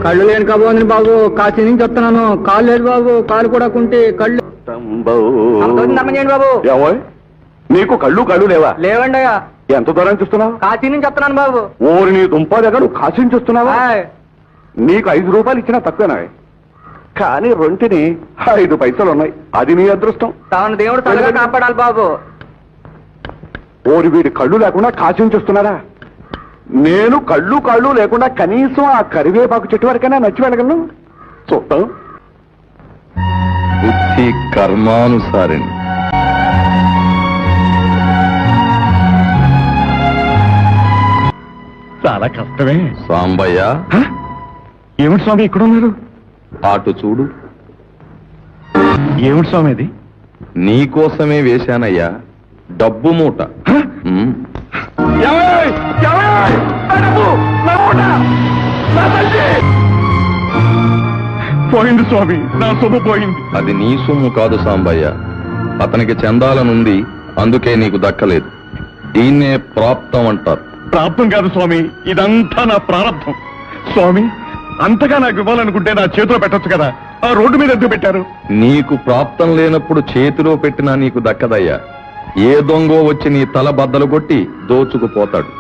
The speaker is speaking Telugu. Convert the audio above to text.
కళ్ళు లేని కాబోంది బాబు, కాశీ నుంచి వస్తున్నాను. కాళ్ళు లేదు బాబు, కాలు కూడా కుంటే కళ్ళు చేయండి బాబు. నీకు కళ్ళు లేవా? లేవండి. ఎంత దూరం చూస్తున్నావు? కాశీ నుంచి వస్తున్నాను బాబు. ఊరి నీ దుంప దగ్గర నువ్వు కాశీ నుంచి వస్తున్నావా? నీకు 5 రూపాయలు ఇచ్చినా తక్కువేనా? కానీ రొంటిని 5 పైసలు ఉన్నాయి. అది నీ అదృష్టం. తాను దేవుడు తలగా కాపాడాలి బాబు. ఓరి వీడి కళ్ళు లేకుండా కాశీ నుంచి వస్తున్నారా? నేను కళ్ళు లేకుండా కనీసం ఆ కరివేపాకు చెట్టు వరకైనా నచ్చి వెళ్ళగలను. చూద్దాం. బుద్ధి కర్మానుసారిణి. చాలా కష్టమే. సాంబయ్య, ఏమిటి స్వామి ఇక్కడ ఉన్నారు? అటు చూడు. ఏమిటి స్వామి అది? నీకోసమే వేశానయ్యా, డబ్బు మూట. పోయింది స్వామి, నా సొమ్ము పోయింది. అది నీ సొమ్ము కాదు సాంబయ్య, అతనికి చెందాలనుంది, అందుకే నీకు దక్కలేదు. దీన్నే ప్రాప్తం అంటారు. ప్రాప్తం కాదు స్వామి, ఇదంతా నా ప్రారంభం. స్వామి, అంతగా నాకు ఇవ్వాలనుకుంటే నా చేతిలో పెట్టొచ్చు కదా, ఆ రోడ్డు మీద ఎందుకు పెట్టారు? నీకు ప్రాప్తం లేనప్పుడు చేతిలో పెట్టినా నీకు దక్కదయ్యా. ఏ దొంగో వచ్చి నీ తల బద్దలు కొట్టి దోచుకుపోతాడు.